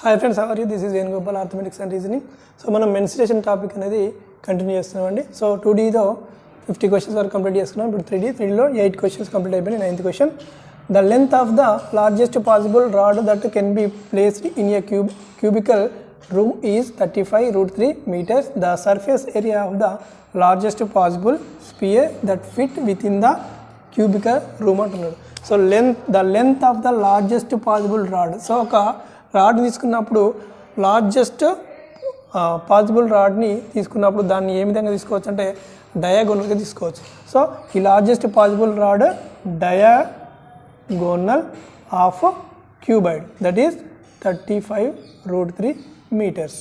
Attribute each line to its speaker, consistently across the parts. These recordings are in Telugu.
Speaker 1: Hi friends, how are you? This is Venugopal, arithmetics and reasoning. So మనం మెన్స్ట్రుయేషన్ టాపిక్ అనేది కంటిన్యూ చేస్తున్నామండి. సో 2Dలో 50 క్వశ్చన్స్ వరకు కంప్లీట్ చేసుకున్నాం. ఇప్పుడు 3Dలో 8 క్వశ్చన్స్ కంప్లీట్ అయిపోయినాయి. 9th question, the length of the largest possible rod that can be placed in a cubical room is 35√3 meters. The surface area of the largest possible sphere that fit within the cubical room అంటున్నాడు. So the length of the largest possible rod. So ఒక రాడ్ తీసుకున్నప్పుడు లార్జెస్ట్ పాసిబుల్ రాడ్ని తీసుకున్నప్పుడు దాన్ని ఏ విధంగా తీసుకోవచ్చు అంటే డయాగోనల్గా తీసుకోవచ్చు. సో ఈ largest possible rod diagonal of cuboid that is 35√3 meters.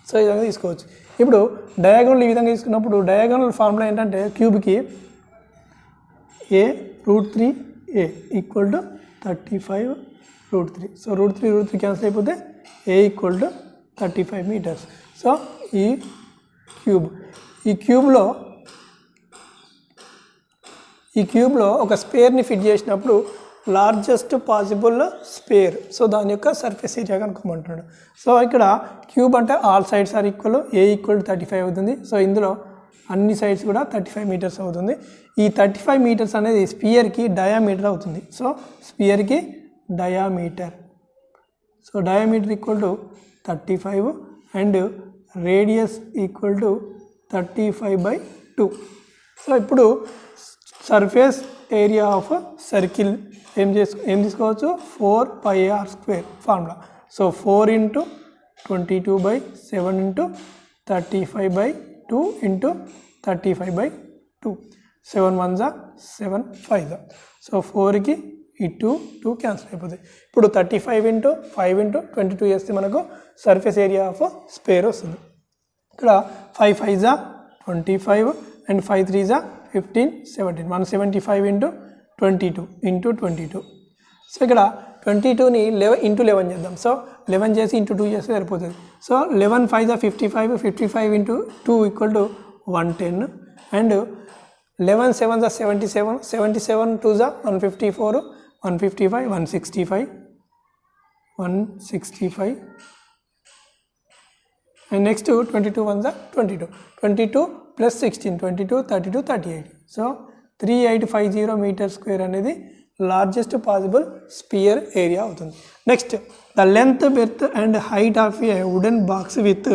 Speaker 1: So ఈ విధంగా తీసుకోవచ్చు. ఇప్పుడు డయాగోనల్ ఈ విధంగా తీసుకున్నప్పుడు డయాగోనల్ ఫార్ములా ఏంటంటే క్యూబ్కి a√3a equal to 35√3. So √3 cancel అయిపోతే a equal to 35 meters. So ఈ క్యూబ్లో ఒక స్పేర్ని ఫిట్ చేసినప్పుడు లార్జెస్ట్ పాసిబుల్ స్పేర్, సో దాని యొక్క సర్ఫేస్ ఏరియా కనుక్కోమంటున్నాడు. సో ఇక్కడ క్యూబ్ అంటే all sides are equal, a equal to 35 అవుతుంది. సో ఇందులో అన్ని సైడ్స్ కూడా 35 meters అవుతుంది. ఈ 35 meters అనేది స్పియర్కి డయామీటర్ అవుతుంది. సో స్పియర్కి diameter, so diameter equal to 35 and radius equal to 35/2. So ఇప్పుడు సర్ఫేస్ ఏరియా ఆఫ్ సర్కిల్ ఏం తీసుకోవచ్చు 4πr² ఫార్ములా. సో 4 × 22/7 × 35/2 × 35/2. 7 1 7 5. సో 4కి ఈ 2 క్యాన్సిల్ అయిపోతాయి. ఇప్పుడు 35 × 5 × 22 చేస్తే మనకు సర్ఫేస్ ఏరియా ఆఫ్ స్పేర్ వస్తుంది. ఇక్కడ 5 5 25 అండ్ 5 3 15 17. 175 × 22 × 22. సో ఇక్కడ 22ని 11 × 11 చేద్దాం. సో 11 చేసి × 2 చేస్తే సరిపోతుంది. So 11 5 55, 55 × 2 equal to 110 and 11 7 77, 77 2 154, 155, 165 and next 22 1 22, 22 plus 16 22, 32, 38. So 3850 meter² అనేది లార్జెస్ట్ పాసిబుల్ స్పియర్ ఏరియా అవుతుంది. Next, the length width and height of a wooden box with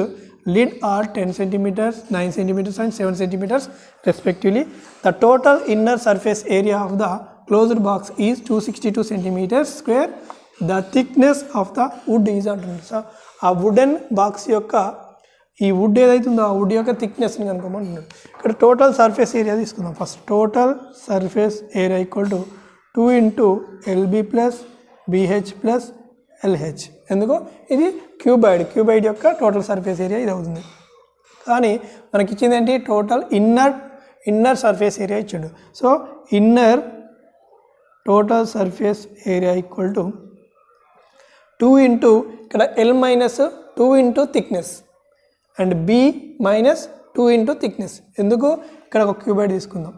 Speaker 1: lid are 10 centimeters, 9 centimeters and 7 centimeters respectively. The total inner surface area of the closed box is 262 centimeters square. The thickness of the wood is అంటుంది. సో ఆ వుడెన్ బాక్స్ యొక్క ఈ వుడ్ ఏదైతుందో ఆ వుడ్ యొక్క థిక్నెస్ని కనుక్కోమంటున్నాడు. ఇక్కడ టోటల్ సర్ఫేస్ ఏరియా తీసుకుందాం. First total surface area equal to 2 × LB + BH + LH. ఎందుకు? ఇది క్యూబాయిడ్ యొక్క టోటల్ సర్ఫేస్ ఏరియా ఇది అవుతుంది. కానీ మనకి ఇచ్చింది ఏంటి? టోటల్ ఇన్నర్ సర్ఫేస్ ఏరియా ఇచ్చిండు. So inner total surface area equal to 2 × ఇక్కడ L - 2 × thickness and B - 2 × thickness. ఎందుకు? ఇక్కడ ఒక క్యూబాయిడ్ తీసుకుందాం.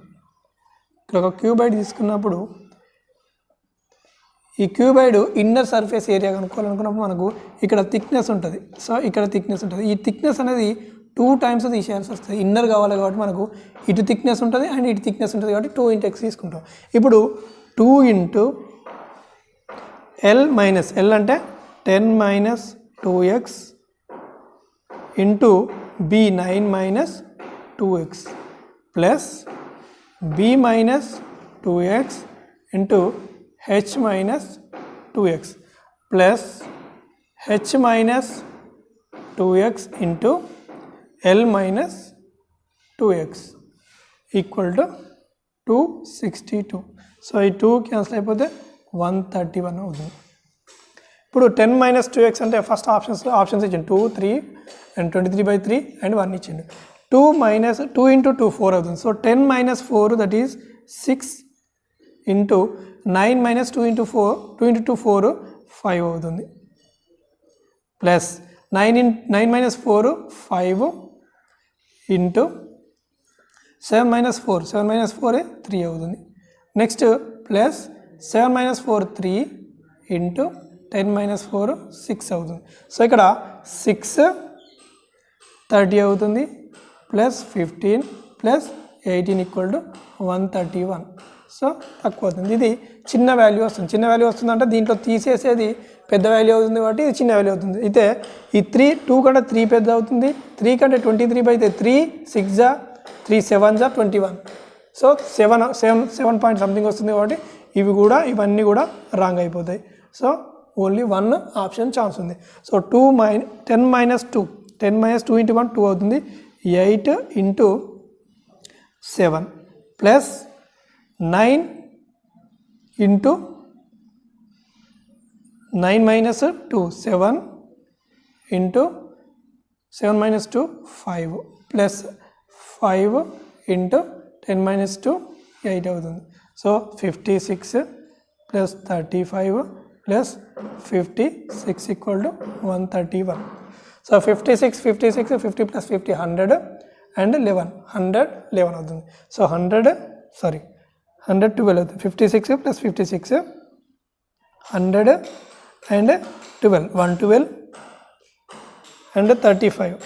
Speaker 1: ఇక్కడ ఒక క్యూబాయిడ్ తీసుకున్నప్పుడు ఈ క్యూబాయిడ్ ఇన్నర్ సర్ఫేస్ ఏరియా కనుక్కోవాలనుకున్నప్పుడు మనకు ఇక్కడ థిక్నెస్ ఉంటుంది. సో ఇక్కడ థిక్నెస్ ఉంటుంది. ఈ థిక్నెస్ అనేది 2 times తీసేయాల్సి వస్తుంది. ఇన్నర్ కావాలి కాబట్టి మనకు ఇటు థిక్నెస్ ఉంటుంది అండ్ ఇటు థిక్నెస్ ఉంటుంది కాబట్టి 2 × X తీసుకుంటాం. ఇప్పుడు 2 × L అంటే 10 - 2x into B 9 - 2x plus B - 2x into H - 2x plus H - 2x into L - 2x equal to 262. So ఈ 2 క్యాన్సిల్ అయిపోతే 131 అవుతుంది. ఇప్పుడు 10 - 2x అంటే ఫస్ట్ ఆప్షన్స్ ఇచ్చిండు 2 3 అండ్ 23/3 అండ్ 1 ఇచ్చిండు. 2 - 2 × 2 4 అవుతుంది. సో 10 - 4 దట్ ఈస్ 6 ఇంటూ 9 - 2 × 4 2 × 2 4 5 అవుతుంది ప్లస్ 9 - 4 5 ఇంటూ 7 - 4 7 - 4 3 అవుతుంది. నెక్స్ట్ ప్లస్ 7 - 4 3 ఇంటూ 10 మైనస్ 4 6 అవుతుంది. సో ఇక్కడ 6 30 అవుతుంది plus 15 plus 18 equal to 131. So తక్కువ అవుతుంది. ఇది చిన్న వాల్యూ వస్తుంది. చిన్న వాల్యూ వస్తుందంటే దీంట్లో తీసేసేది పెద్ద వాల్యూ అవుతుంది కాబట్టి ఇది చిన్న వాల్యూ అవుతుంది. అయితే ఈ 2 కంటే 3 పెద్ద అవుతుంది. 3 కంటే 23 అయితే 3 6 జా 3 7 జా 21. సో 7 పాయింట్ సంథింగ్ వస్తుంది కాబట్టి ఇవన్నీ కూడా రాంగ్ అయిపోతాయి. సో ఓన్లీ 1 ఆప్షన్ ఛాన్స్ ఉంది. సో 10 మైనస్ 2 ఇంటూ 1 2 అవుతుంది. 8 into 7 plus 9 into 9 minus 2 7 into 7 minus 2 5 plus 5 into 10 minus 2 8 అవుతుంది. So 56 plus 35 plus 56 equal to 131. So 56 50 plus 50 100 and 111 అవుతుంది. సో 112 అవుతుంది. 56 ప్లస్ 56 100 అండ్ 12 112 అండ్ 35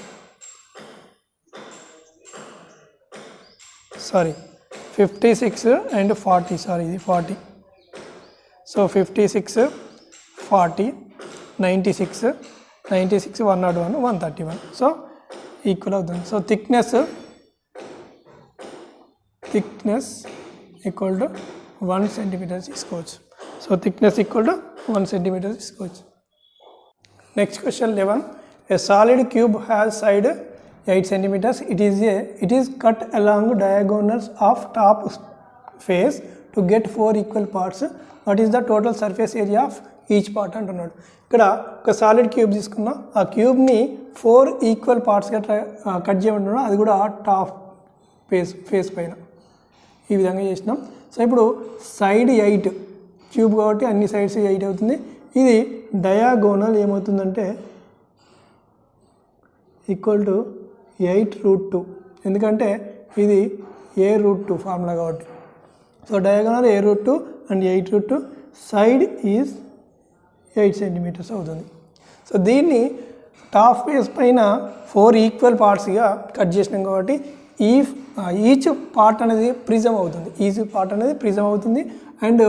Speaker 1: 56 అండ్ 40 ఇది 40. సో 56 40 96 101 131. సో ఈక్వల్ అవుతుంది. So thickness equal to 1 centimetre తీసుకోవచ్చు. So thickness equal to 1 centimetre తీసుకోవచ్చు. Next question 11. A solid cube has side 8 centimeters. It is cut along diagonals of top face to get 4 equal parts. What is the total surface area of each part అంటున్నాడు. ఇక్కడ ఒక సాలిడ్ క్యూబ్ తీసుకున్నా, ఆ క్యూబ్ని 4 ఈక్వల్ పార్ట్స్గా కట్ చేయమంటున్నాడు. అది కూడా టాప్ ఫేస్ పైన ఈ విధంగా చేసినాం. సో ఇప్పుడు సైడ్ 8 క్యూబ్ కాబట్టి అన్ని సైడ్స్ 8 అవుతుంది. ఇది డయాగోనల్ ఏమవుతుందంటే ఈక్వల్ టు 8√2. ఎందుకంటే ఇది a√2 ఫార్ములా కాబట్టి. So diagonal a√2 and 8√2. Side is 8 centimetres అవుతుంది. సో దీన్ని టాప్ ఫేస్ పైన 4 ఈక్వల్ పార్ట్స్గా కట్ చేసినాం కాబట్టి ఈచ్ పార్ట్ అనేది ప్రిజం అవుతుంది. అండ్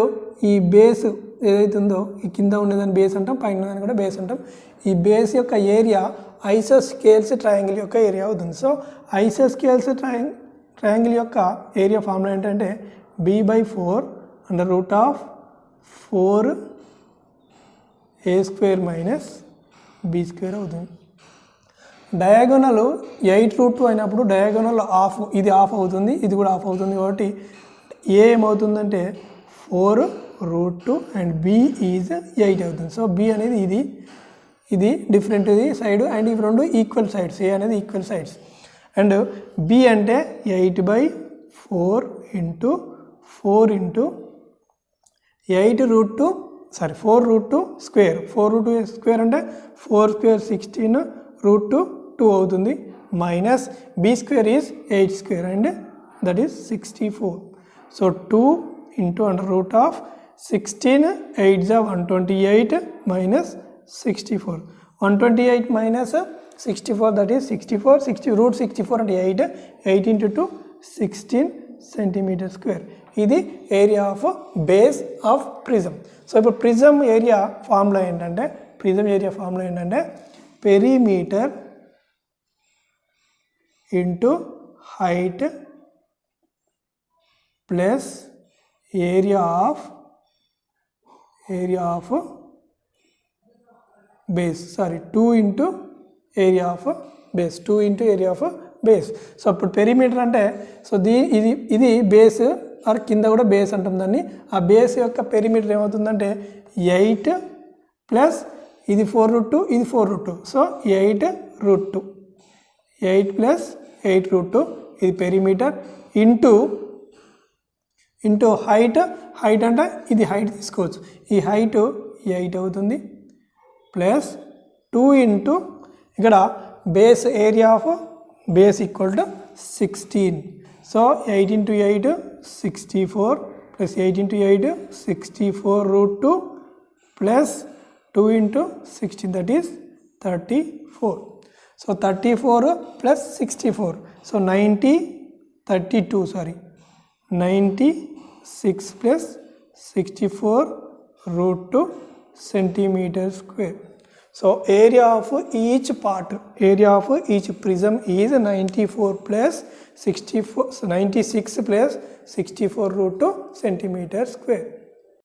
Speaker 1: ఈ బేస్ ఏదైతుందో ఈ కింద ఉండేదాన్ని బేస్ అంటాం, పైన ఉన్నదాన్ని కూడా బేస్ అంటాం. ఈ బేస్ యొక్క ఏరియా ఐసోస్కేల్స్ ట్రయాంగిల్ యొక్క ఏరియా అవుతుంది. సో ఐసోస్కేల్స్ ట్రయాంగిల్ యొక్క ఏరియా ఫార్ములా ఏంటంటే b/4 √4a² మైనస్ b² అవుతుంది. డయాగోనల్ 8√2 అయినప్పుడు డయాగోనల్ ఇది ఆఫ్ అవుతుంది, ఇది కూడా ఆఫ్ అవుతుంది. కాబట్టి ఏ ఏమవుతుందంటే 4√2 అండ్ b ఈజ్ 8 అవుతుంది. సో b అనేది ఇది డిఫరెంట్ ఇది సైడ్ అండ్ ఇవి రెండు ఈక్వల్ సైడ్స్. ఏ అనేది ఈక్వల్ సైడ్స్ అండ్ b అంటే 8/4 ఇంటూ 4 ఇంటూ 4√2 స్క్వేర్. 4√2 స్క్వేర్ అంటే 4 స్క్వేర్ 16 √2 2 అవుతుంది. Minus b² is 8 square and that is 64. So 2 into √16 8 జా 128 మైనస్ 64. 128 minus 64 that is 64. √64 అంటే 8 ఇంటూ 2 16 సెంటీమీటర్ స్క్వేర్. ఇది area of base of prism. So ఇప్పుడు ప్రిజం ఏరియా ఫార్ములా ఏంటంటే perimeter into height plus area of base 2 into area of base. So అప్పుడు పెరిమీటర్ అంటే సో ఇది బేస్ ఆర్ కింద కూడా బేస్ అంటాం దాన్ని. ఆ బేస్ యొక్క పెరిమీటర్ ఏమవుతుందంటే 8 ప్లస్ ఇది 4√2 ఇది 4√2. సో 8√2 8 ప్లస్ 8√2 ఇది పెరిమీటర్ ఇంటూ హైట్ అంటే ఇది హైట్ తీసుకోవచ్చు. ఈ హైట్ 8 అవుతుంది ప్లస్ 2 ఇంటూ ఇక్కడ base area of base equal to 16. So 8 into 8 64 plus 8 into 8 64√2 plus 2 into 16, that is 34. So 34 plus 64, so 96 plus 64 root 2 centimeter square. So area of each part, area of each prism is 94 plus 64, so 96 plus 64 root 2 centimeter square.